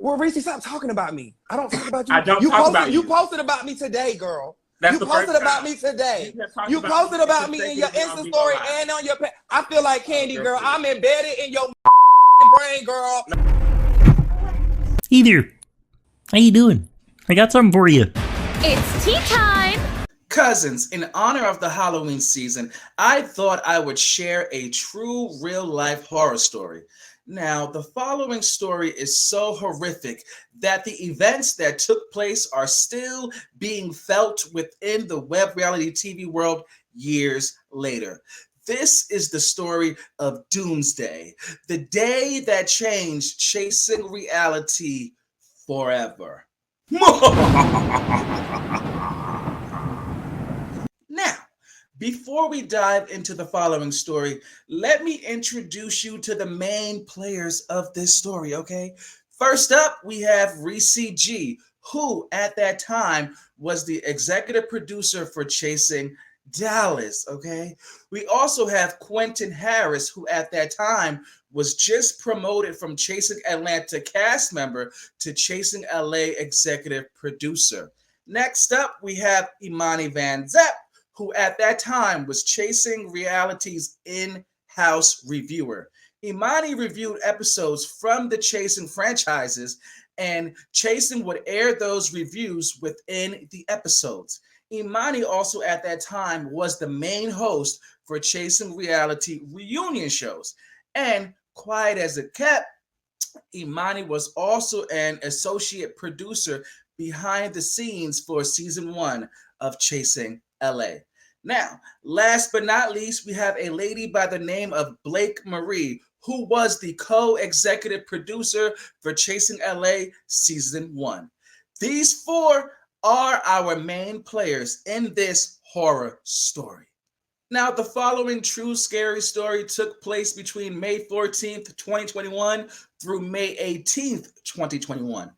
Well, Reesi, stop talking about me. I don't talk about you. I don't talk about you. You posted about me today, girl. That's you posted about me today. You posted about me in your Insta story and on your page. I feel like Candy, girl. I'm embedded in your brain, girl. Hey there. How you doing? I got something for you. It's tea time! Cousins, in honor of the Halloween season, I thought I would share a true real-life horror story. Now, the following story is so horrific that the events that took place are still being felt within the web reality TV world years later. This is the story of Doomsday, the day that changed chasing reality forever. Now, before we dive into the following story, let me introduce you to the main players of this story, okay? First up, we have Reesi G, who at that time was the executive producer for Chasing Dallas, okay? We also have Quinton Harris, who at that time was just promoted from Chasing Atlanta cast member to Chasing LA executive producer. Next up, we have Imani Van Zepp, who at that time was Chasing Reality's in-house reviewer. Imani reviewed episodes from the Chasing franchises, and Chasing would air those reviews within the episodes. Imani also at that time was the main host for Chasing Reality reunion shows. And quiet as it kept, Imani was also an associate producer behind the scenes for season 1 of Chasing LA. Now, last but not least, we have a lady by the name of Blake Marie, who was the co-executive producer for Chasing LA season 1. These four are our main players in this horror story. Now, the following true scary story took place between May 14th, 2021 through May 18th, 2021.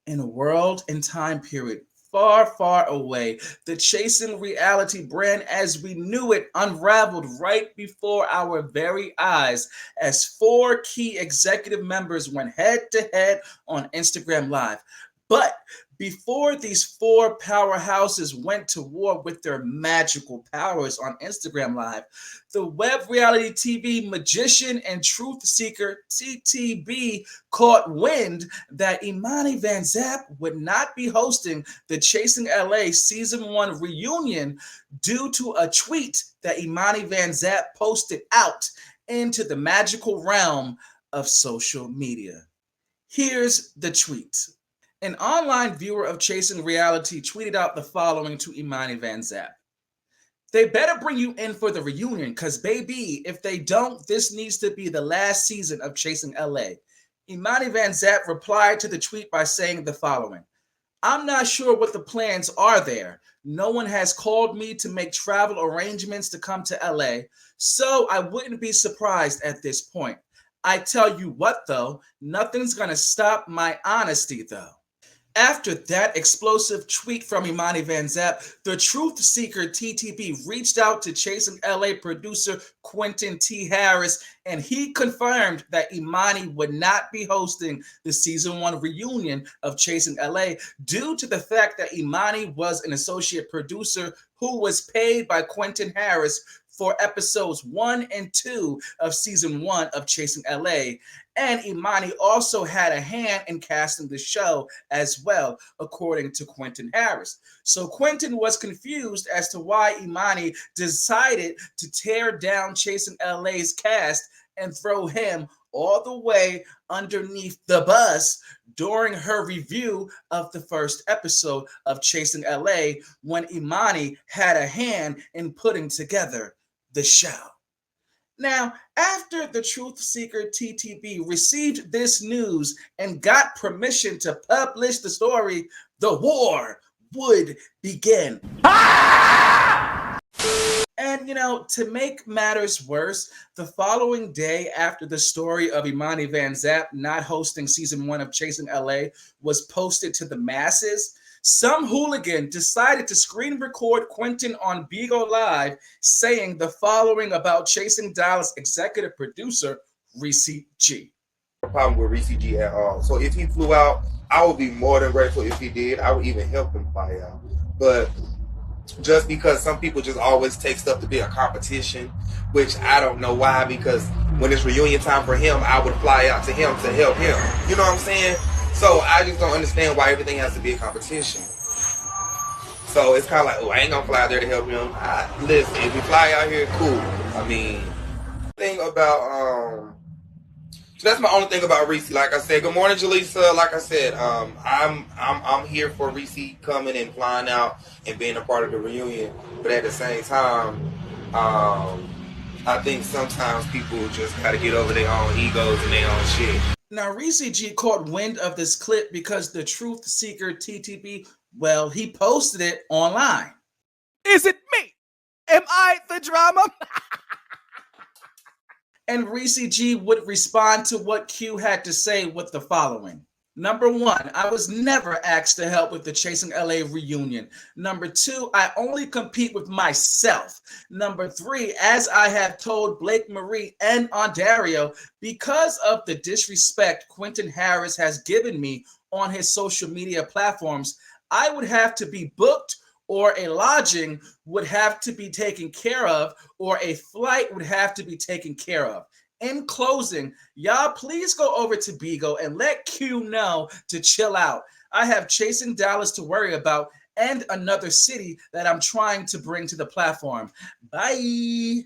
In a world and time period far, far away, the Chasing Reality brand as we knew it unraveled right before our very eyes as 4 key executive members went head-to-head on Instagram Live. But before these 4 powerhouses went to war with their magical powers on Instagram Live, the web reality TV magician and truth seeker TTB caught wind that Imani Van Zepp would not be hosting the Chasing LA season 1 reunion due to a tweet that Imani Van Zepp posted out into the magical realm of social media. Here's the tweet. An online viewer of Chasing Reality tweeted out the following to Imani Van Zepp. They better bring you in for the reunion, because baby, if they don't, this needs to be the last season of Chasing LA. Imani Van Zepp replied to the tweet by saying the following. I'm not sure what the plans are there. No one has called me to make travel arrangements to come to LA, so I wouldn't be surprised at this point. I tell you what though, nothing's gonna stop my honesty though. After that explosive tweet from Imani Van Zepp, the truth seeker TTB reached out to Chasing LA producer Quinton T. Harris, and he confirmed that Imani would not be hosting the season 1 reunion of Chasing LA due to the fact that Imani was an associate producer who was paid by Quinton Harris for episodes 1 and 2 of season 1 of Chasing LA. And Imani also had a hand in casting the show as well, according to Quinton Harris. So Quinton was confused as to why Imani decided to tear down Chasing LA's cast and throw him all the way underneath the bus during her review of the first episode of Chasing LA when Imani had a hand in putting together the show. Now, after the truth seeker TTB received this news and got permission to publish the story, the war would begin. And, to make matters worse, the following day after the story of Imani Van Zepp not hosting season 1 of Chasing LA was posted to the masses, some hooligan decided to screen record Quinton on Bigo Live saying the following about Chasing Dallas executive producer Reesi G. No problem with Reesi G at all. So if he flew out I would be more than grateful if he did. I would even help him fly out. But just because some people just always take stuff to be a competition, which I don't know why, because when it's reunion time for him, I would fly out to him to help him. You know what I'm saying? So I just don't understand why everything has to be a competition. So it's kind of like, oh, I ain't gonna fly out there to help him. Listen, if we fly out here, cool. I mean, thing about so that's my only thing about Reesi. Like I said, good morning, Jaleesa. Like I said, I'm here for Reesi coming and flying out and being a part of the reunion. But at the same time, I think sometimes people just gotta get over their own egos and their own shit. Now, Reesi G caught wind of this clip because the truth seeker TTP, well, he posted it online. Is it me? Am I the drama? And Reesi G would respond to what Q had to say with the following. Number 1, I was never asked to help with the Chasing LA reunion. Number 2, I only compete with myself. Number 3, as I have told Blake Marie and Ondario, because of the disrespect Quinton Harris has given me on his social media platforms, I would have to be booked, or a lodging would have to be taken care of, or a flight would have to be taken care of. In closing, y'all please go over to Bigo and let Q know to chill out. I have Chasing Dallas to worry about and another city that I'm trying to bring to the platform. Bye.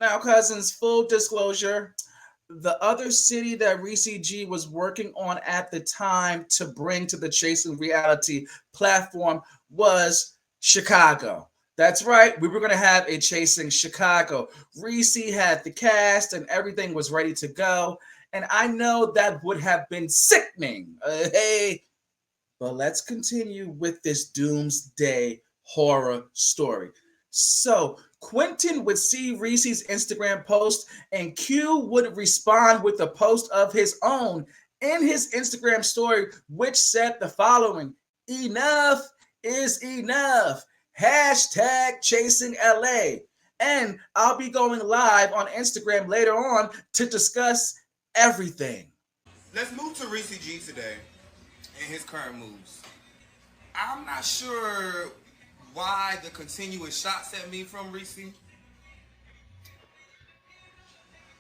Now, cousins, full disclosure, the other city that Reesi G was working on at the time to bring to the Chasing Reality platform was Chicago. That's right. We were going to have a Chasing Chicago. Reesi had the cast and everything was ready to go. And I know that would have been sickening. Hey, but let's continue with this Doomsday horror story. So Quinton would see Reesi's Instagram post and Q would respond with a post of his own in his Instagram story, which said the following: enough is enough. Hashtag Chasing LA. And I'll be going live on Instagram later on to discuss everything. Let's move to Reesi G today and his current moves. I'm not sure why the continuous shots at me from Reesi.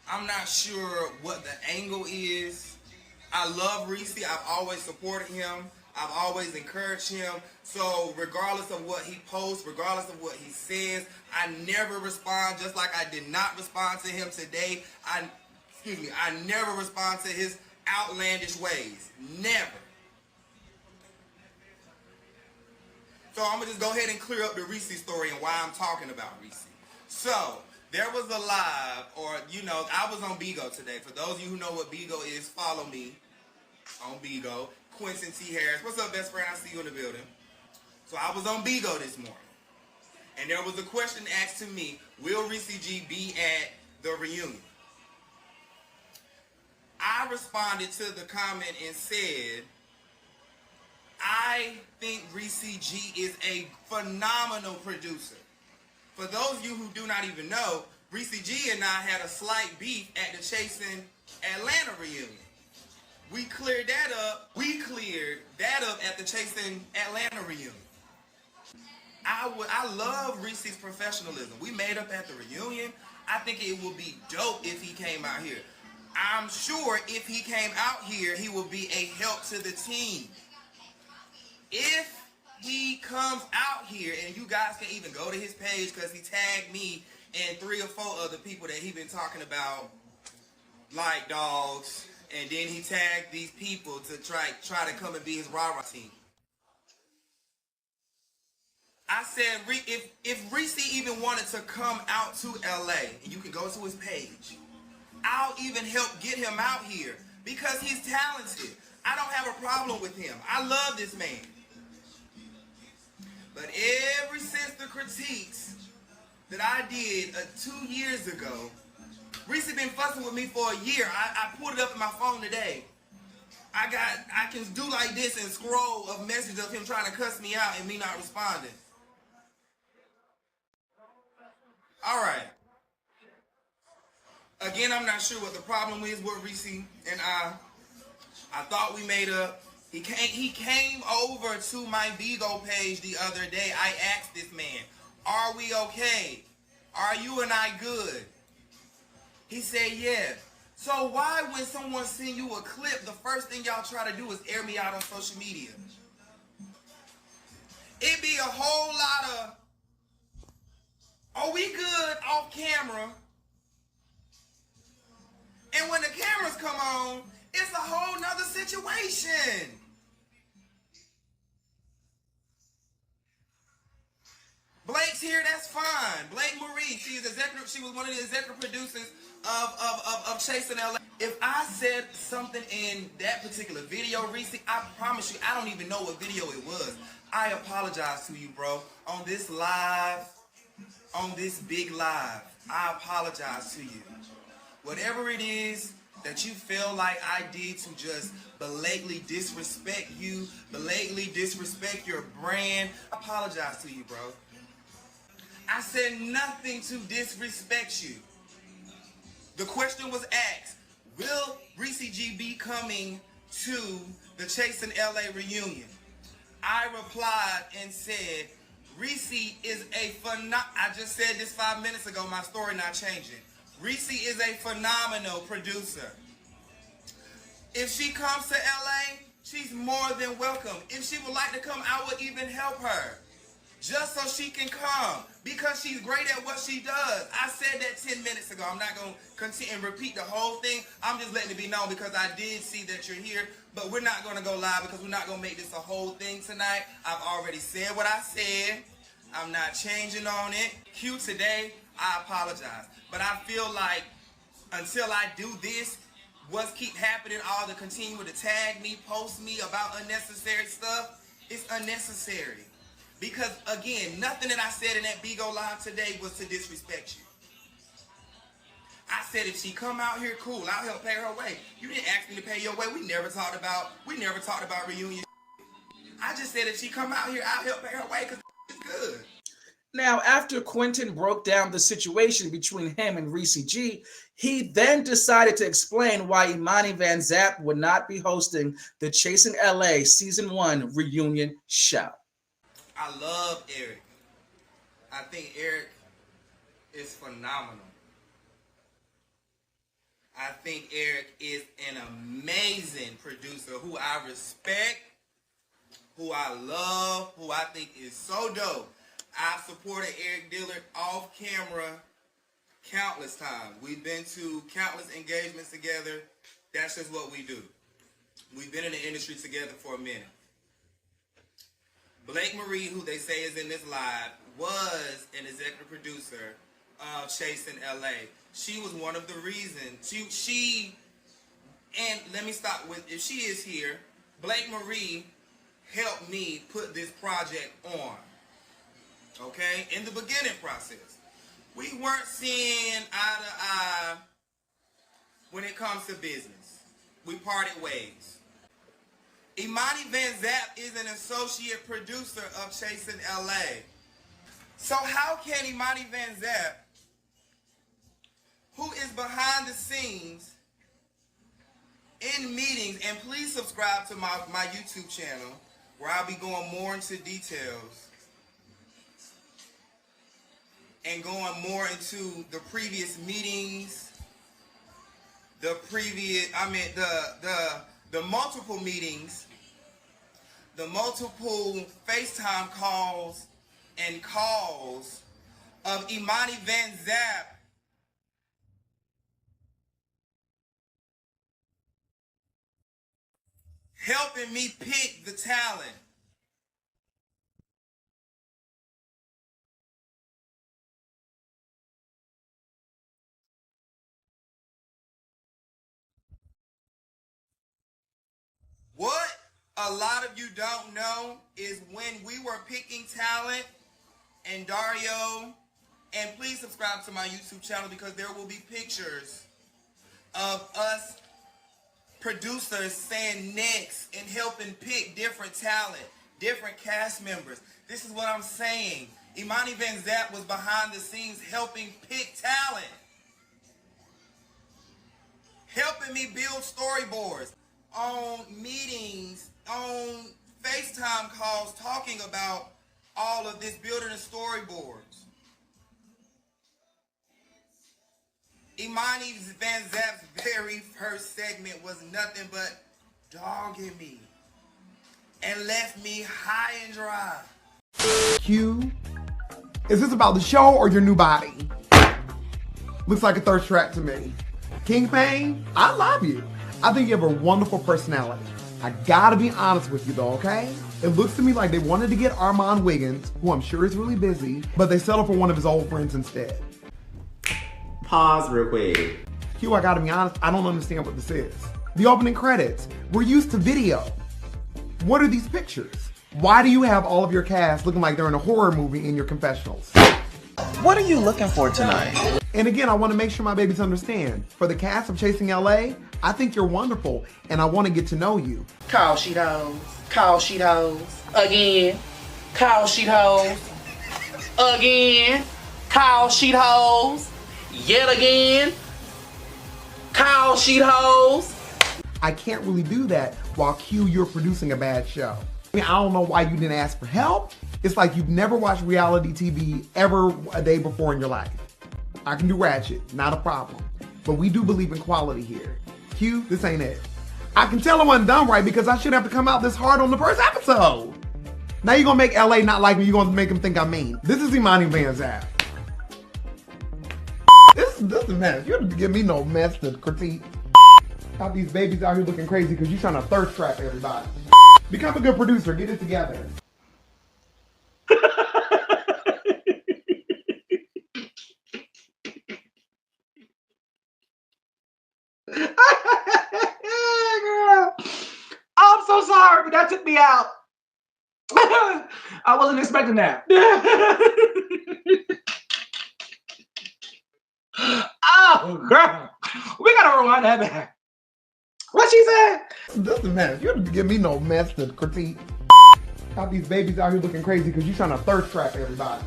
I'm not sure what the angle is. I love Reesi. I've always supported him. I've always encouraged him. So regardless of what he posts, regardless of what he says, I never respond, just like I did not respond to him today. I never respond to his outlandish ways. Never. So I'm going to just go ahead and clear up the Reesi story and why I'm talking about Reesi. So there was a live, or, I was on Bigo today. For those of you who know what Bigo is, follow me on Bigo. Quinton T. Harris. What's up, best friend? I see you in the building. So I was on Bigo this morning. And there was a question asked to me, will Reesi G be at the reunion? I responded to the comment and said, I think Reesi G is a phenomenal producer. For those of you who do not even know, Reesi G and I had a slight beef at the Chasing Atlanta reunion. We cleared that up. We cleared that up at the Chasing Atlanta reunion. I love Reesi's professionalism. We made up at the reunion. I think it would be dope if he came out here. I'm sure if he came out here, he would be a help to the team. If he comes out here, and you guys can even go to his page because he tagged me and 3 or 4 other people that he been talking about like dogs, and then he tagged these people to try to come and be his rah-rah team. I said, if Reesi even wanted to come out to LA, and you can go to his page, I'll even help get him out here because he's talented. I don't have a problem with him. I love this man. But ever since the critiques that I did 2 years ago, Reesi been fussing with me for a year. I pulled it up in my phone today. I can do like this and scroll a message of him trying to cuss me out and me not responding. All right. Again, I'm not sure what the problem is with Reesi and I thought we made up. He came over to my Bigo page the other day. I asked this man, "Are we okay? Are you and I good?" He said, "Yeah." So why, when someone send you a clip, the first thing y'all try to do is air me out on social media? It be a whole lot of, "Are we good?" off camera. And when the cameras come on, it's a whole nother situation. Blake's here, that's fine. Blake Marie, she was one of the executive producers of Chasing LA. If I said something in that particular video, Reesi, I promise you, I don't even know what video it was. I apologize to you, bro. On this live, on this big live, I apologize to you. Whatever it is that you feel like I did to just blatantly disrespect you, blatantly disrespect your brand, I apologize to you, bro. I said nothing to disrespect you. The question was asked, will Reesi G be coming to the Chasing LA reunion? I replied and said, Reesi is a I just said this 5 minutes ago, my story not changing. Reesi is a phenomenal producer. If she comes to LA, she's more than welcome. If she would like to come, I would even help her. Just so she can come, because she's great at what she does. I said that 10 minutes ago. I'm not going to continue and repeat the whole thing. I'm just letting it be known because I did see that you're here, but we're not going to go live because we're not going to make this a whole thing tonight. I've already said what I said. I'm not changing on it. Q today, I apologize. But I feel like until I do this, what's keep happening, all the continue to tag me, post me about unnecessary stuff, it's unnecessary. Because, again, nothing that I said in that Bigo Live today was to disrespect you. I said if she come out here, cool, I'll help pay her way. You didn't ask me to pay your way. We never talked about reunion. I just said if she come out here, I'll help pay her way because it's good. Now, after Quinton broke down the situation between him and Reesi G, he then decided to explain why Imani Van Zant would not be hosting the Chasing LA Season 1 reunion show. I love Eric. I think Eric is phenomenal. I think Eric is an amazing producer who I respect, who I love, who I think is so dope. I've supported Eric Dillard off camera countless times. We've been to countless engagements together. That's just what we do. We've been in the industry together for a minute. Blake Marie, who they say is in this live, was an executive producer of Chasing LA. She was one of the reasons. And let me stop with, if she is here, Blake Marie helped me put this project on. Okay? In the beginning process. We weren't seeing eye to eye when it comes to business. We parted ways. Imani Van Zant is an associate producer of Chasing LA. So how can Imani Van Zant, who is behind the scenes in meetings, and please subscribe to my YouTube channel where I'll be going more into details and going more into the previous meetings, the multiple meetings, the multiple FaceTime calls and calls of Imani Van Zant helping me pick the talent. What a lot of you don't know is when we were picking talent, and Dario, and please subscribe to my YouTube channel because there will be pictures of us producers saying next and helping pick different talent, different cast members. This is what I'm saying. Imani Van Zant was behind the scenes helping pick talent, helping me build storyboards on meetings on FaceTime calls talking about all of this, building the storyboards. Imani Van Zap's very first segment was nothing but dogging me and left me high and dry. Q, is this about the show or your new body? Looks like a thirst trap to me. King Payne, I love you. I think you have a wonderful personality. I gotta be honest with you though, okay? It looks to me like they wanted to get Armand Wiggins, who I'm sure is really busy, but they settled for one of his old friends instead. Pause real quick. Q, I gotta be honest, I don't understand what this is. The opening credits, we're used to video. What are these pictures? Why do you have all of your cast looking like they're in a horror movie in your confessionals? What are you looking for tonight? And again, I want to make sure my babies understand. For the cast of Chasing LA, I think you're wonderful, and I want to get to know you. Call sheet hoes. Call sheet hoes. Again. Call sheet hoes. Again. Call sheet hoes. Yet again. Call sheet hoes. I can't really do that while Q, you're producing a bad show. I mean, I don't know why you didn't ask for help. It's like you've never watched reality TV ever a day before in your life. I can do ratchet, not a problem. But we do believe in quality here. Q, this ain't it. I can tell I wasn't done right because I should have to come out this hard on the first episode. Now you're gonna make LA not like me, you're gonna make him think I'm mean. This is Imani Van Zap. This is a mess. You don't give me no mess to critique. Got these babies out here looking crazy because you're trying to thirst trap everybody. Become a good producer, get it together. Girl, I'm so sorry, but that took me out. I wasn't expecting that. Oh, girl, we gotta rewind that back. What she said? This is a mess. You don't give me no mess to critique. Got these babies out here looking crazy because you're trying to thirst trap everybody.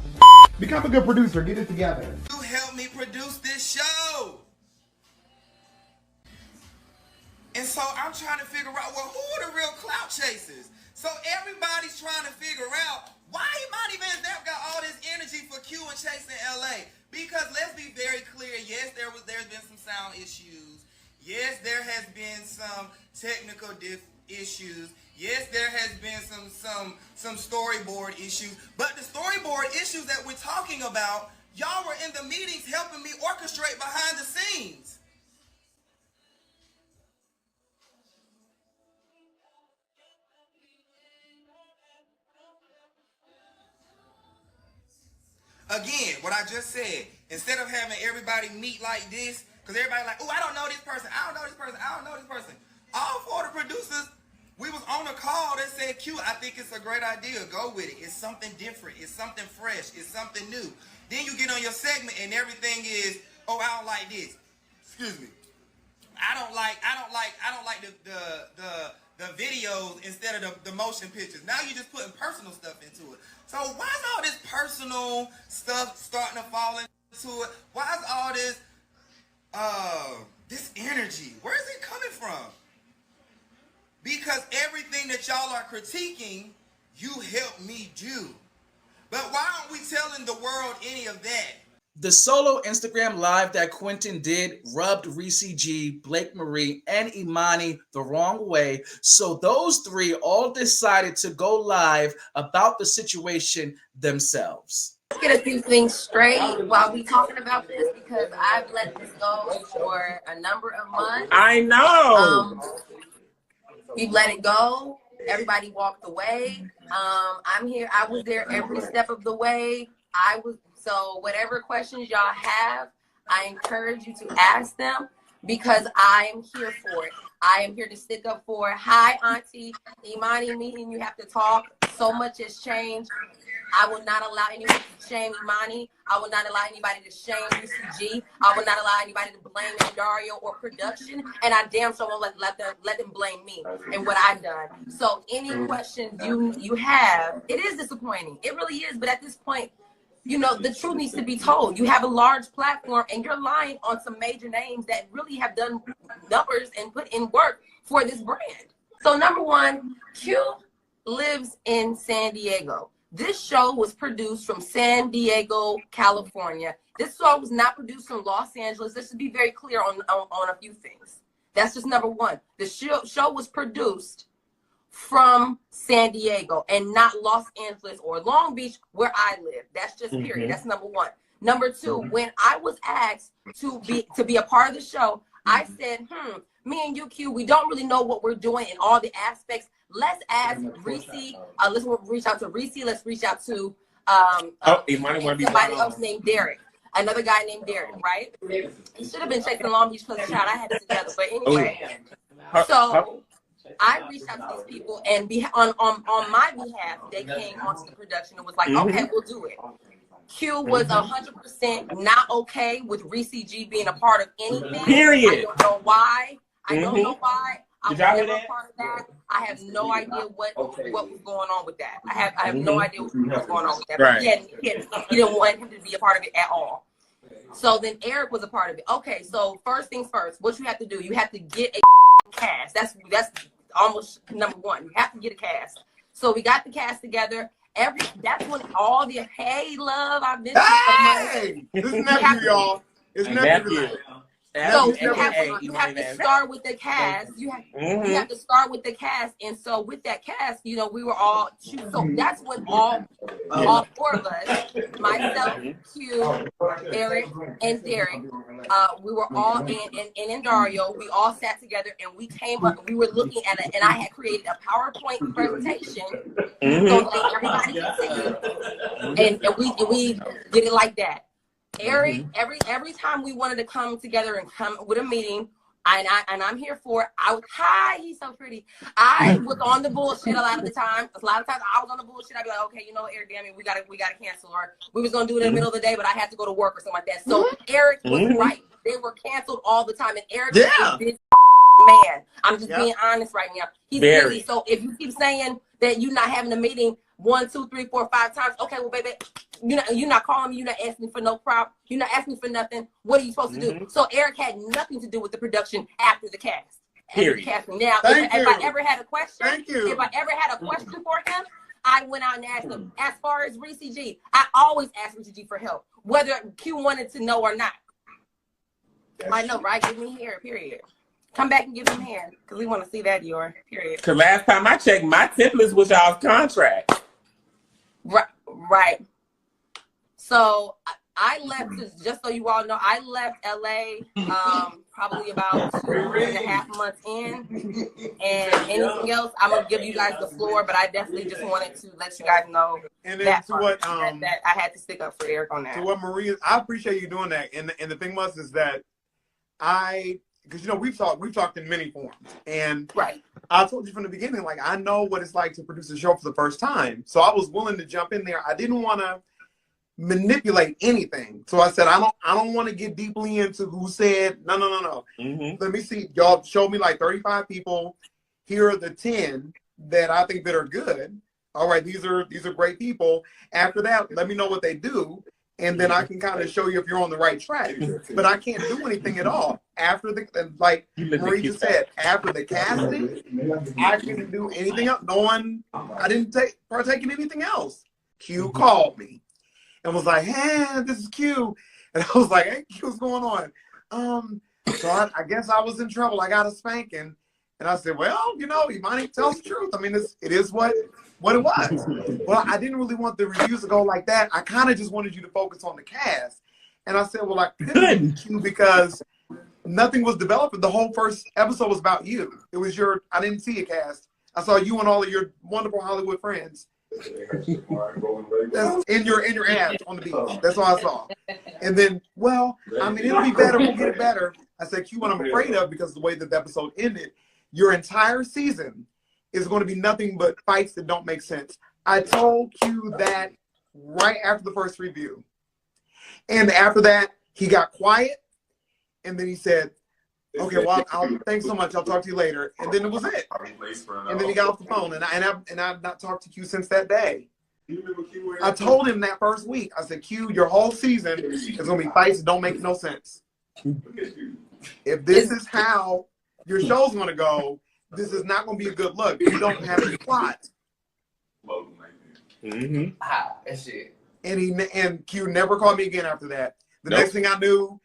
Become a good producer, get it together. You helped me produce this show. And so I'm trying to figure out, well, who are the real clout chasers? So everybody's trying to figure out why Imani Van Zap got all this energy for Q and Chasing LA. Because let's be very clear, yes, there's been some sound issues. Yes, there has been some technical issues. Yes, there has been some storyboard issues. But the storyboard issues that we're talking about, y'all were in the meetings helping me orchestrate behind the scenes. Again, what I just said, instead of having everybody meet like this, because everybody like, oh, I don't know this person, I don't know this person, I don't know this person. All four of the producers, we was on a call that said, Q, I think it's a great idea, go with it. It's something different, it's something fresh, it's something new. Then you get on your segment and everything is, oh, I don't like this. Excuse me. I don't like the videos instead of the motion pictures. Now you're just putting personal stuff into it. So why is all this personal stuff starting to fall into it? Why is all this energy? Where is it coming from? Because everything that y'all are critiquing, you helped me do. But why aren't we telling the world any of that? The solo Instagram live that Quinton did rubbed Reesi G, Blake Marie, and Imani the wrong way. So those three all decided to go live about the situation themselves. Let's get a few things straight while we talking about this, because I've let this go for a number of months. I know. We've let it go. Everybody walked away. I'm here. I was there every step of the way. So whatever questions y'all have, I encourage you to ask them, because I am here for it. I am here to stick up for, hi, Auntie, Imani, me and you have to talk. So much has changed. I will not allow anyone to shame Imani. I will not allow anybody to shame Reesi G. I will not allow anybody to blame Dario or production. And I damn sure won't let them blame me and what I've done. So any questions you have, it is disappointing. It really is. But at this point, you know, the truth needs to be told. You have a large platform and you're lying on some major names that really have done numbers and put in work for this brand. So number one, Q lives in San Diego. This show was produced from San Diego, California. This show was not produced from Los Angeles. Let's just be very clear on a few things. That's just number one. The show was produced from San Diego and not Los Angeles or Long Beach, where I live. That's just period. That's number one. Number two, when I was asked to be a part of the show, I said, me and you, Q, we don't really know what we're doing in all the aspects. Let's ask Reesi. Let's reach out to Reesi. Let's reach out to somebody else named Derek. Another guy named Derek, right? He should have been chasing Long Beach because I had it together. But anyway, so I reached out to these people, and on my behalf, they came onto the production and was like, okay, we'll do it. Q was 100% not okay with Reesi G being a part of anything. Period. I don't know why. I don't know why. I was never a part of that. I have no idea what was going on with that. I have no idea what was going on with that. Right. He didn't want him to be a part of it at all. So then Eric was a part of it. Okay, so first things first, what you have to do, you have to get a cast. That's almost number one. You have to get a cast. So we got the cast together. That's when all the love, I've missed you so much. This is nephew, y'all. It's nephew. So you have to start with the cast. You have to start with the cast, and so with that cast, we were all. So that's when all four of us, myself, Q, Eric, and Derek, we were all in Dario. We all sat together and we came up. We were looking at it, and I had created a PowerPoint presentation so that everybody could see it, and we did it like that. Eric, every time we wanted to come together and come with a meeting, and I'm here for it. He's so pretty. I was on the bullshit a lot of the time. A lot of times I was on the bullshit. I'd be like, okay, Eric, damn it, we gotta cancel, or we was gonna do it in the middle of the day, but I had to go to work or something like that. So Eric was right. They were canceled all the time, and Eric is this man. I'm just being honest right now. He's busy. So if you keep saying that you're not having a meeting 1, 2, 3, 4, 5 times, okay, well, baby, you're not calling me, you're not asking me for no prop, you're not asking me for nothing. What are you supposed to do? So Eric had nothing to do with the production after the cast. Period. Now, if I ever had a question, for him, I went out and asked him. As far as Reesi G, I always ask Reesi G for help, whether Q wanted to know or not. I know, right? Give me hair, period. Come back and give him hair, because we want to see that, Dior, period. Because last time I checked, my templates was y'all's contract. Right. So I left, just so you all know, I left LA probably about 2.5 months in. And anything else, I'm going to give you guys the floor, but I definitely just wanted to let you guys know that I had to stick up for Eric on that. To what Maria, I appreciate you doing that. And the thing was is that because we've talked in many forms, and I told you from the beginning, like, I know what it's like to produce a show for the first time, so I was willing to jump in there. I didn't want to manipulate anything, so I said I don't want to get deeply into who said no. Let me see, y'all showed me like 35 people. Here are the 10 that I think that are good. All right, these are great people. After that, let me know what they do, and then I can kind of show you if you're on the right track. But I can't do anything at all. After like Marie just said, after the casting, I couldn't do anything else. I didn't partake in anything else. Q called me and was like, hey, this is Q. And I was like, hey, Q, what's going on? So I guess I was in trouble. I got a spanking. And I said, well, Imani tells the truth. I mean, it is what it was. Well, I didn't really want the reviews to go like that. I kind of just wanted you to focus on the cast. And I said, well, I couldn't Q because nothing was developed. The whole first episode was about you. It was I didn't see a cast. I saw you and all of your wonderful Hollywood friends. That's in your ass on the beach. That's all I saw. And then, well, I mean, it'll be better. We'll get it better. I said, Q, what I'm afraid of, because of the way that the episode ended, your entire season is going to be nothing but fights that don't make sense. I told Q that right after the first review. And after that, he got quiet. And then he said, okay, well, thanks so much. I'll talk to you later. And then it was it. And then he got off the phone. And I've not talked to Q since that day. I told him that first week. I said, Q, your whole season is going to be fights that don't make no sense. If this is how your show's going to go, this is not going to be a good look. You don't have any plot. Mm-hmm. That shit. And Q never called me again after that. The Nope. next thing I knew,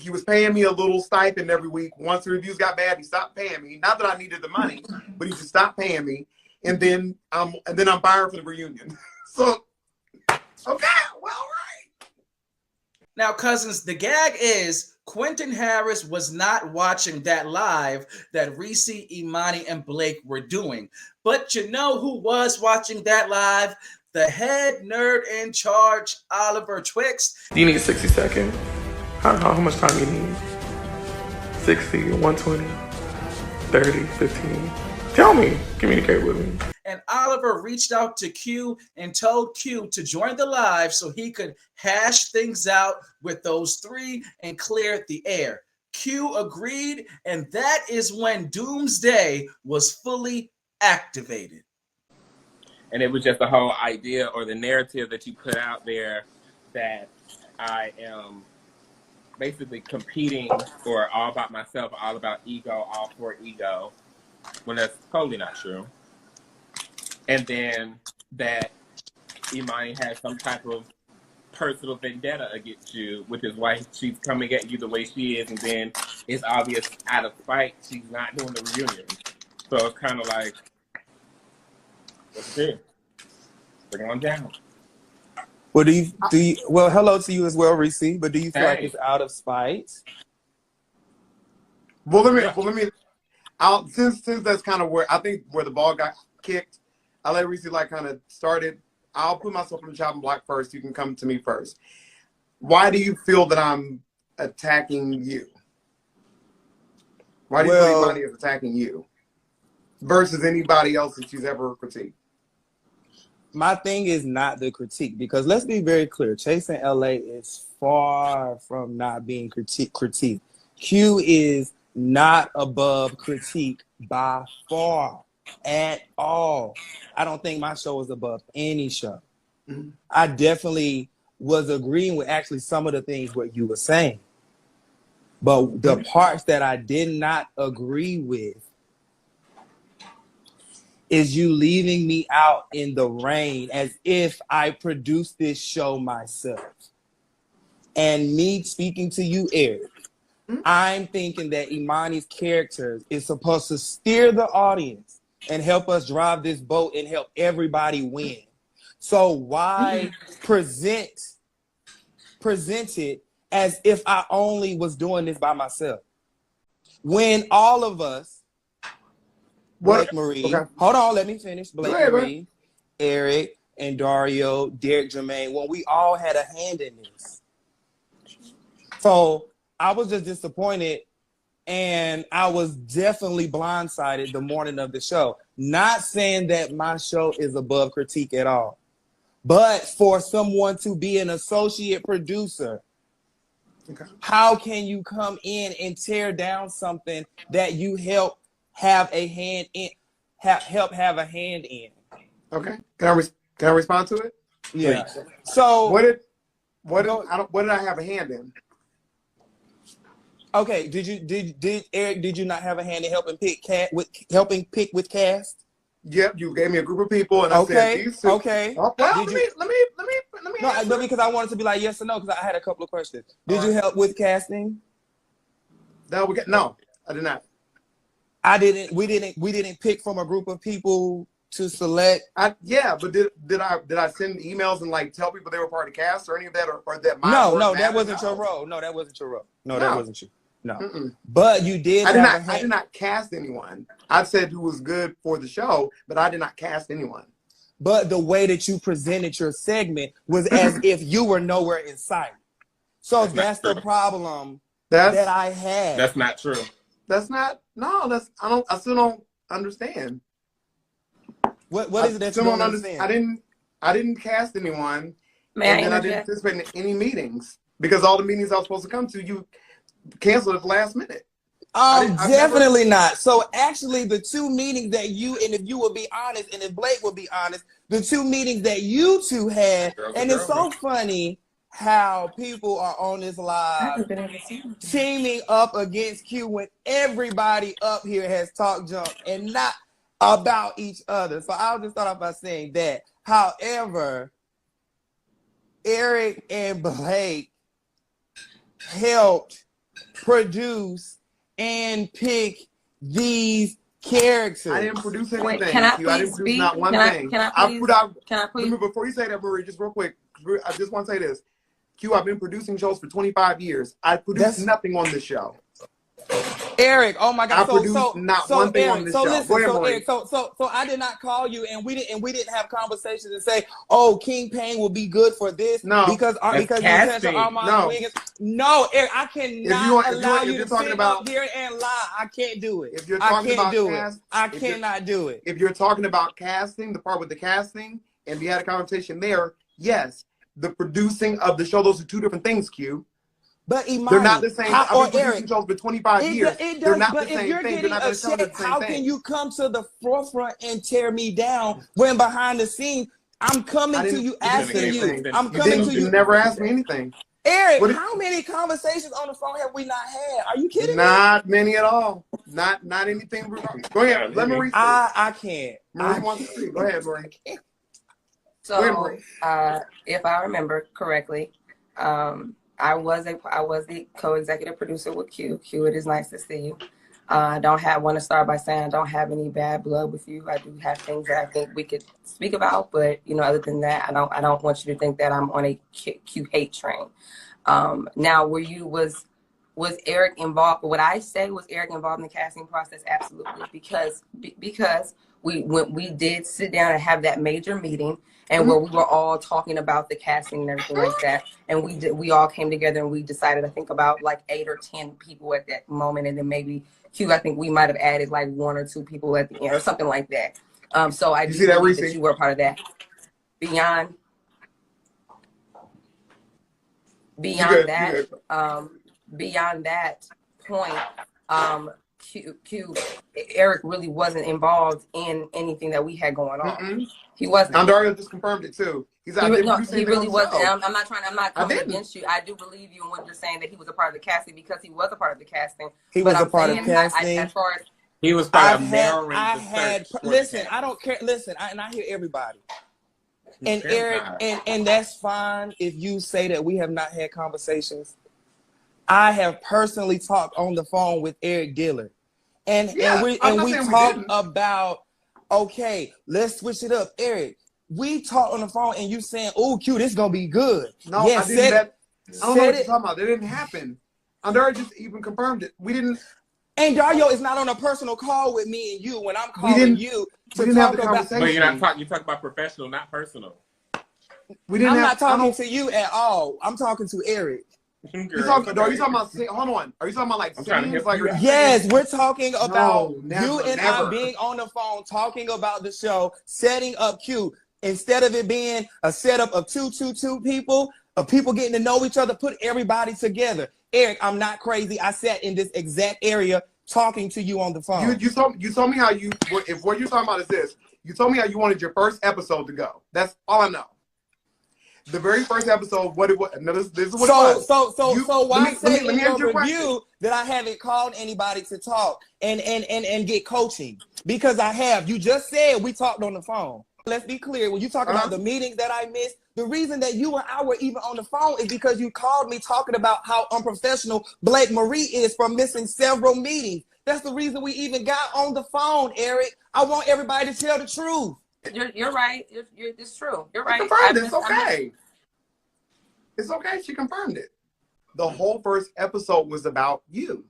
he was paying me a little stipend every week. Once the reviews got bad, he stopped paying me. Not that I needed the money, but he just stopped paying me. And then I'm fired for the reunion. So, okay, well, right. Now, cousins, the gag is Quinton Harris was not watching that live that Reesi, Imani, and Blake were doing. But you know who was watching that live? The head nerd in charge, Oliver Twixt. Do you need 60 seconds? How much time do you need? 60, 120, 30, 15. Tell me. Communicate with me. And Oliver reached out to Q and told Q to join the live so he could hash things out with those three and clear the air. Q agreed, and that is when Doomsday was fully activated. And it was just the whole idea or the narrative that you put out there that I am basically competing or all about myself, all about ego, all for ego, when that's totally not true. And then that Imani has some type of personal vendetta against you, which is why she's coming at you the way she is. And then it's obvious out of spite, she's not doing the reunion. So it's kind of like, what's it? Bring on down. Well, well, hello to you as well, Reesi. But do you feel like it's out of spite? Well, let me. Since that's kind of where I think where the ball got kicked, I'll let Reesi like kind of started. I'll put myself on the chopping block first. You can come to me first. Why do you feel that I'm attacking you? Why do you feel Imani is attacking you versus anybody else that she's ever critiqued? My thing is not the critique, because let's be very clear. Chase in LA is far from not being critiqued. Q is not above critique by far at all. I don't think my show is above any show. Mm-hmm. I definitely was agreeing with actually some of the things what you were saying. But the parts that I did not agree with is you leaving me out in the rain as if I produced this show myself. And me speaking to you, Eric, I'm thinking that Imani's character is supposed to steer the audience and help us drive this boat and help everybody win. So why present it as if I only was doing this by myself? When all of us, Blake Marie, hold on, let me finish. Blake Marie, Eric, and Dario, Derek Jermaine, when we all had a hand in this. So I was just disappointed, and I was definitely blindsided the morning of the show. Not saying that my show is above critique at all, but for someone to be an associate producer, how can you come in and tear down something that you help have a hand in? Okay, can I respond to it? Yeah. So what did I have a hand in? Okay, did Eric? Did you not have a hand in helping pick with cast? Yep, you gave me a group of people, and I said these two. Okay. Well, let me. No, because I wanted to be like yes or no, because I had a couple of questions. Did you help with casting? No, I did not. I didn't. We didn't pick from a group of people to select. But did I send emails and like tell people they were part of the cast or any of that, or that? No, that wasn't your role. No, that wasn't your role. No, that wasn't you. No. Mm-mm. But you did. I did not cast anyone. I said who was good for the show, but I did not cast anyone. But the way that you presented your segment was as if you were nowhere in sight. So that's the problem that I had. That's not true. That's not. No, I still don't understand. What is it that you don't understand? I didn't cast anyone. And I didn't participate in any meetings because all the meetings I was supposed to come to, you canceled at the last minute. Definitely not. So actually the two meetings that you, and if you would be honest, and if Blake would be honest, the two meetings that you two had, it's so funny how people are on this live teaming up against Q when everybody up here has talked junk and not about each other. So I'll just start off by saying that. However, Eric and Blake helped produce and pick these characters. I didn't produce anything. Wait, can I Q. I didn't please produce speak? not one Can thing. I please? Before you say that, Marie, just real quick, I just want to say this. Q, I've been producing shows for 25 years. I produced nothing on this show. Eric, oh my God! I produced not one thing on this show. Listen, Go ahead, Eric, so I did not call you, and we didn't have conversations and say, "Oh, King Payne will be good for this." No, because you mentioned Armand Wiggins. No, Eric, I cannot allow you to sit up here and lie. I can't do it. If you're talking about cast, I cannot do it. If you're talking about casting, the part with the casting, and we had a conversation there, yes, the producing of the show, those are two different things, Q. But Imani, they're not the same. I've been producing Eric, shows for 25 years. They're not the same thing. They're not going to tell the same how thing. can you come to the forefront and tear me down when behind the scenes I'm coming to you asking you? I'm coming to you. You never asked me anything. Eric, how many conversations on the phone have we not had? Are you kidding me? Not many at all. Not anything. Go ahead. Let Marie. I can't. Marie wants to speak. Go ahead, Marie. So, if I remember correctly, I was the co-executive producer with Q. Q, it is nice to see you. I want to start by saying I don't have any bad blood with you. I do have things that I think we could speak about, but other than that, I don't want you to think that I'm on a Q hate train. Now, was Eric involved? What I say was Eric involved in the casting process? Absolutely, because we did sit down and have that major meeting, and where we were all talking about the casting and everything like that, and we all came together and we decided, I think, about like 8 or 10 people at that moment, and then maybe Q, I think we might have added like 1 or 2 people at the end or something like that. So I do believe that you were part of that. Beyond that point, Eric really wasn't involved in anything that we had going on. He wasn't. Andario just confirmed it too. He really wasn't. I'm not coming against you. I do believe you when you're saying that he was a part of the casting, because he was a part of the casting. He was a part of casting. As far as he was part of narrowing listen, I don't care. Listen, and I hear everybody. And Eric, and that's fine if you say that we have not had conversations. I have personally talked on the phone with Eric Dillard. And we talked about, okay, let's switch it up. Eric, we talked on the phone and you saying, oh, Q, this is going to be good. No, I don't know what you're talking about. That didn't happen. Andario just even confirmed it. We didn't. And Dario is not on a personal call with me and you when I'm calling you to talk about. But you're not talking. You talk about professional, not personal. I'm not talking to you at all. I'm talking to Eric. Are you talking about? Hold on. Are you talking about like scenes? Yes, we're talking about you and I being on the phone talking about the show, setting up Q. Instead of it being a setup of two people, of people getting to know each other, put everybody together. Eric, I'm not crazy. I sat in this exact area talking to you on the phone. You told me how you. If what you're talking about is this, you told me how you wanted your first episode to go. That's all I know. The very first episode, what it was. No, this is what it was. So why say in your review that I haven't called anybody to talk and get coaching? Because I have. You just said we talked on the phone. Let's be clear. When you talk about the meetings that I missed, the reason that you and I were even on the phone is because you called me talking about how unprofessional Blake Marie is for missing several meetings. That's the reason we even got on the phone, Eric. I want everybody to tell the truth. You're right. It's true. You're right. It's okay. It's okay. She confirmed it. The whole first episode was about you.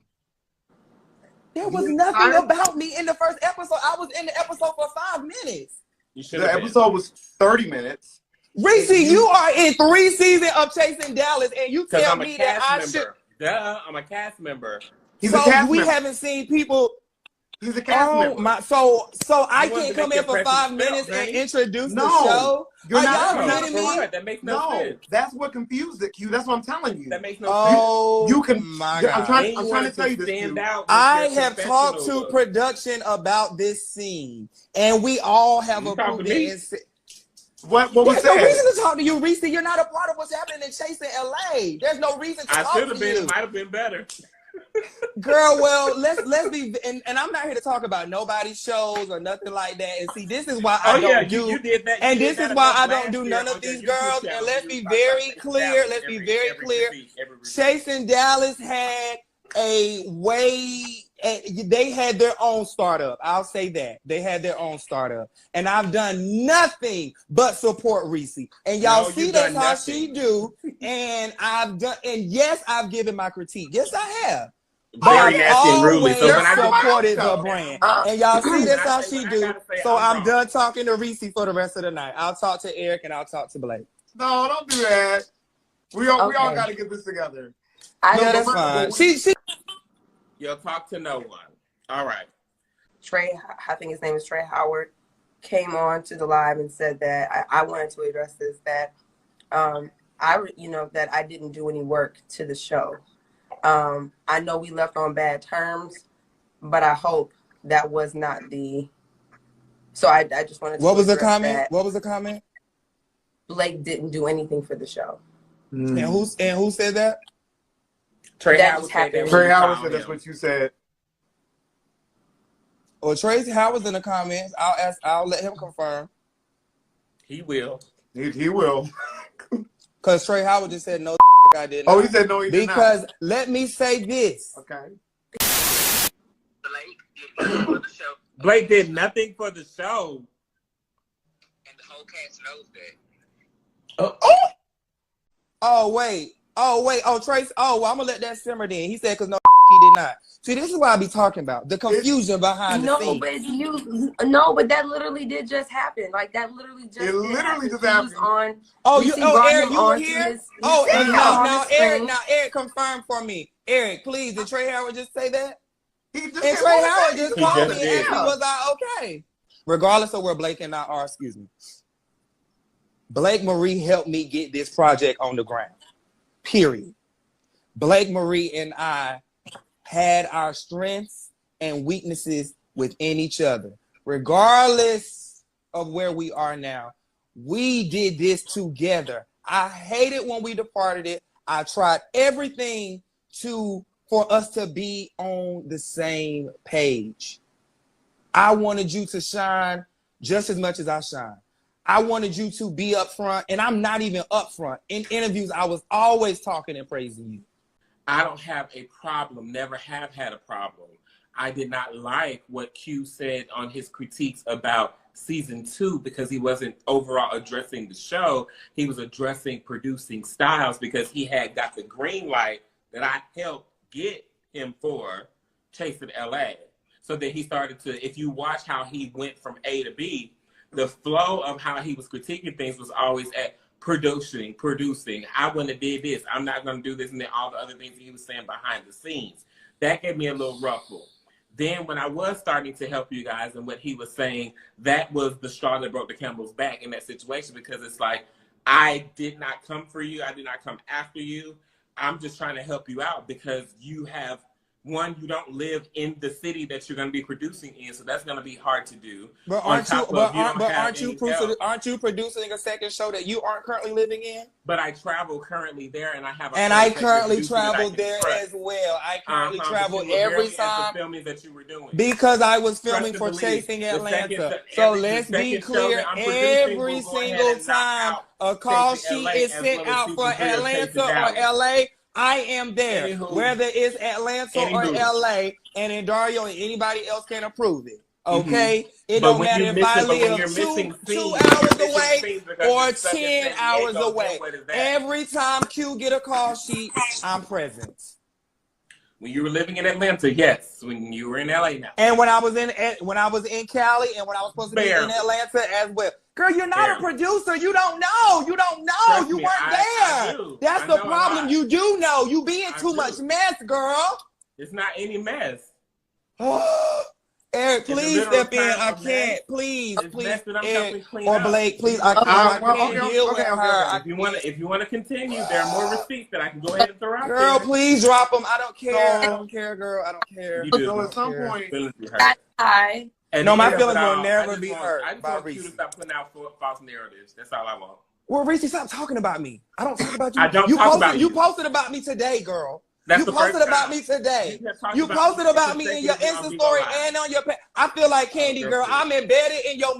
There was nothing about me in the first episode. I was in the episode for 5 minutes. The episode was 30 minutes. Reesi, you are in 3 seasons of Chasing Dallas, and you tell me that I should. Duh, I'm a cast member. We haven't seen people. He's a cast member. So I can't come in for 5 minutes and introduce the show? You're not kidding me? That makes no sense. That's what confused it, Q. That's what I'm telling you. That makes no sense. You can. My God. I'm trying to tell you this, Q. I have talked to production about this scene, and we all have approved it. What There's was no that? reason to talk to you, Reesi. You're not a part of what's happening in Chase in LA. There's no reason to I talk should have to been. you. It might have been better. Girl, well, let's be, and I'm not here to talk about nobody's shows or nothing like that. And see, this is why I don't do. You did that. And You this did is that why enough I don't last do year none on of your these YouTube girls. channel. And let's You be talked about very Chase clear. Dallas Let's be every very clear. every receipt. Chase and Dallas had a way. They had their own startup. I'll say that they had their own startup, and I've done nothing but support Reesi. And y'all No, see you've that's done how nothing. she do. And I've done. And yes, I've given my critique. Yes, I have. Very But nasty and rudely. always So when I supported the brand. And y'all see that's how she do. say So I'm wrong. done talking to Reesi for the rest of the night. I'll talk to Eric and I'll talk to Blake. No, don't do that. We all Okay. got to get this together. No, that's fine. She You'll talk to no one. All right. Trey, I think his name is Trey Howard, came on to the live and said that I wanted to address this, that that I didn't do any work to the show. I know we left on bad terms, but I hope that was not the. So I just wanted to. What was the address comment? that What was the comment? Blake didn't do anything for the show. And who said that? Trey That Howard just said happened. that. Trey Howard said that's what you said. Or Tracy Howard's in the comments. I'll let him confirm. He will. He will. Because Trey Howard just said no I did not. Oh, he said no, he did not. Because let me say this. Okay. Blake did nothing for the show. And the whole cast knows that. Oh, wait. Oh, Trace. Oh, well, I'm going to let that simmer then. He said because no, he did not. See, this is what I be talking about. The confusion behind the scenes. But that literally did just happen. Like, that literally just It literally just He was happened. Eric, you were here? Eric, confirm for me. Eric, please, did Trey Howard just say that? And Trey Howard just called me and asked me, was I okay? Regardless of where Blake and I are, excuse me. Blake Marie helped me get this project on the ground. Period. Blake Marie and I had our strengths and weaknesses within each other. Regardless of where we are now, we did this together. I hated when we departed it. I tried everything for us to be on the same page. I wanted you to shine just as much as I shine. I wanted you to be up front, and I'm not even up front. In interviews, I was always talking and praising you. I don't have a problem, never have had a problem. I did not like what Q said on his critiques about season 2 because he wasn't overall addressing the show. He was addressing producing styles because he had got the green light that I helped get him for Chasing LA. So then he started to, if you watch how he went from A to B, the flow of how he was critiquing things was always at producing. I wouldn't have did this. I'm not going to do this, and then all the other things he was saying behind the scenes. That gave me a little ruffle. Then when I was starting to help you guys and what he was saying, that was the straw that broke the camel's back in that situation because it's like, I did not come for you. I did not come after you. I'm just trying to help you out because you have, one, you don't live in the city that you're going to be producing in, so that's going to be hard to do. But aren't you producing a second show that you aren't currently living in? But I travel currently there, and I have. I currently travel there as well. I currently travel every time the filming that you were doing because I was filming for Chasing Atlanta. So let's be clear: every single time a call sheet is sent out for Atlanta or LA. I am there, whether it's Atlanta or LA, and in Dario and anybody else can approve it. Okay? It don't matter if I live 2 hours away or 10 hours away. Every time Q get a call sheet, I'm present. When you were living in Atlanta, yes. When you were in LA now. And when I was in Cali and when I was supposed to be in Atlanta as well. Girl, you're not a producer. You don't know. You weren't there. That's the problem. You do know. You be in too much mess, girl. It's not any mess. Eric, please step in. I can't. Please, Eric or Blake, please. I can't deal with her. If you want to continue, there are more receipts that I can go ahead and throw out. Girl, please drop them. I don't care. I don't care, girl. I don't care. So at some point, And No, my end of feelings it will all, never be I hurt just by want you to Reese. stop putting out false narratives. That's all I want. Well, Reese, stop talking about me. I don't talk about you. I don't talk about You you. posted about me today, girl. That's You the posted first about time. me today. You Posted about me in your consecutively on Insta Vivo story Live. and on your page. I feel like Candy, girl, girl. please. I'm embedded in your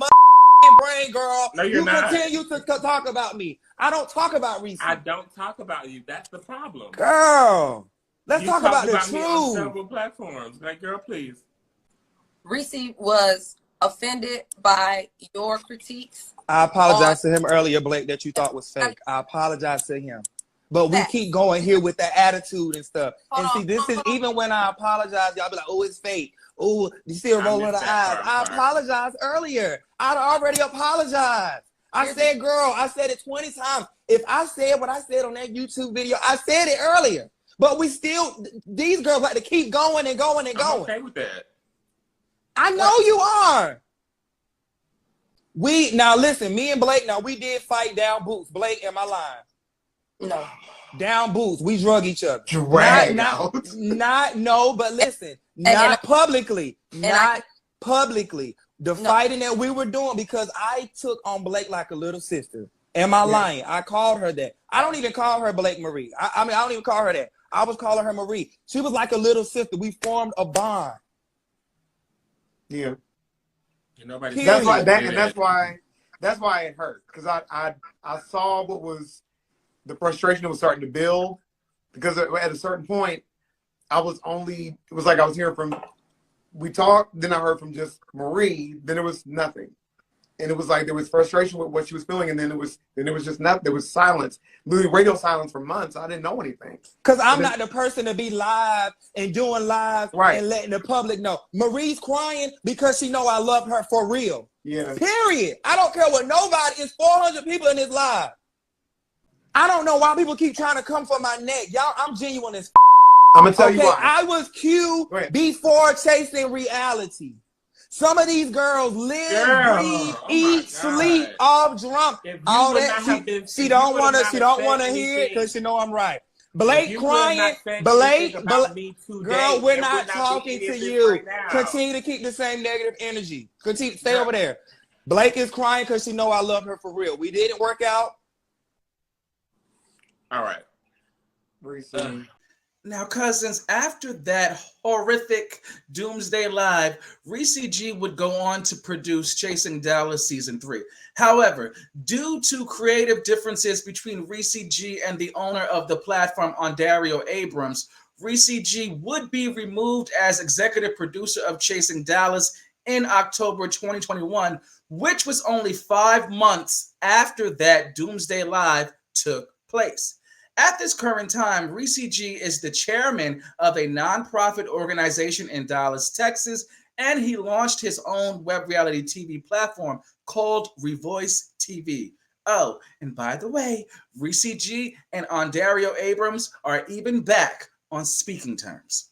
brain, girl. No, you're you not. continue to talk about me. I don't talk about Reese. I don't talk about you. That's the problem. Girl, let's talk about the me on truth. several platforms. Like, girl, please. Reesi was offended by your critiques. I apologize to him earlier, Blake, that you thought was fake. I apologize to him. But we keep going here with that attitude and stuff. And see, this is even when I apologize, y'all be like, oh, it's fake. Oh, you see a roll of the eyes. I apologized earlier. I'd already apologized. I said, girl, I said it 20 times. If I said what I said on that YouTube video, I said it earlier. But we still, these girls like to keep going and going and going. I'm okay with that. I know you are. Now listen, me and Blake, we did fight down boots. Blake, am I lying? No. Down boots. We drug each other. But listen, not publicly. Not publicly. The fighting that we were doing, because I took on Blake like a little sister. Am I lying? I called her that. I don't even call her Blake Marie. I mean, I don't even call her that. I was calling her Marie. She was like a little sister. We formed a bond. Yeah. That's why it hurt, because I saw what was the frustration that was starting to build, because at a certain point it was like I was hearing from, we talked, then I heard from just Marie, then it was nothing. And it was like there was frustration with what she was feeling, and then it was just nothing. There was silence, literally radio silence for months. I didn't know anything. Because I'm not the person to be live and doing live and letting the public know. Marie's crying because she know I love her for real. Yeah. Period. I don't care what nobody. It's 400 people in this live. I don't know why people keep trying to come for my neck. Y'all, I'm genuine as I'm gonna tell you why. I was Q before chasing reality. Some of these girls live, breathe, eat, sleep, off drunk, all that. She don't want to hear it because she know I'm right. Blake crying. Blake, girl, we're not talking to you. Continue to keep the same negative energy. Continue, stay over there. Blake is crying because she know I love her for real. We didn't work out. All right. Now, cousins, after that horrific Doomsday Live, Reesi G would go on to produce Chasing Dallas Season 3. However, due to creative differences between Reesi G and the owner of the platform, Ondario Abrams, Reesi G would be removed as executive producer of Chasing Dallas in October 2021, which was only 5 months after that Doomsday Live took place. At this current time, Reesi G is the chairman of a nonprofit organization in Dallas, Texas, and he launched his own web reality TV platform called Revoice TV. Oh, and by the way, Reesi G and Ondario Abrams are even back on speaking terms.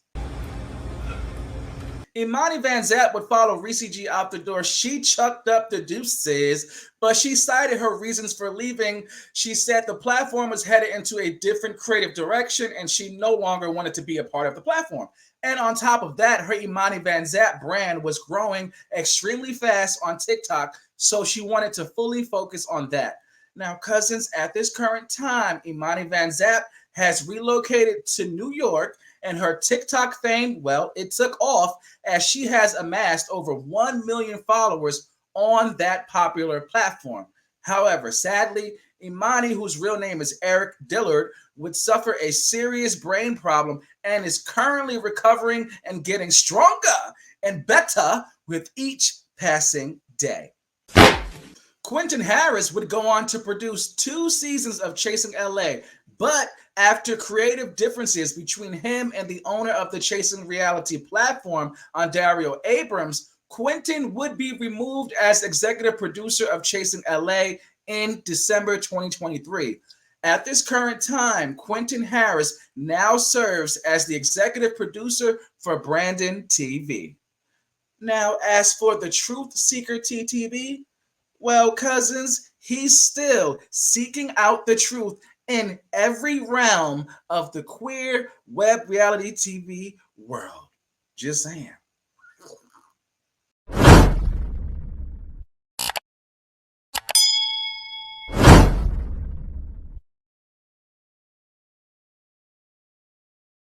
Imani Van Zant would follow Reesi G out the door. She chucked up the deuces, but she cited her reasons for leaving. She said the platform was headed into a different creative direction and she no longer wanted to be a part of the platform. And on top of that, her Imani Van Zant brand was growing extremely fast on TikTok, so she wanted to fully focus on that. Now, cousins, at this current time, Imani Van Zant has relocated to New York, and her TikTok fame, well, it took off as she has amassed over 1 million followers on that popular platform. However, sadly, Imani, whose real name is Eric Dillard, would suffer a serious brain problem and is currently recovering and getting stronger and better with each passing day. Quinton Harris would go on to produce 2 seasons of Chasing LA, but after creative differences between him and the owner of the Chasing Reality platform, Ondario Abrams, Quinton would be removed as executive producer of Chasing LA in December 2023. At this current time, Quinton Harris now serves as the executive producer for Brandon TV. Now, as for the Truth Seeker TTV, well, cousins, he's still seeking out the truth in every realm of the queer web reality TV world. Just saying.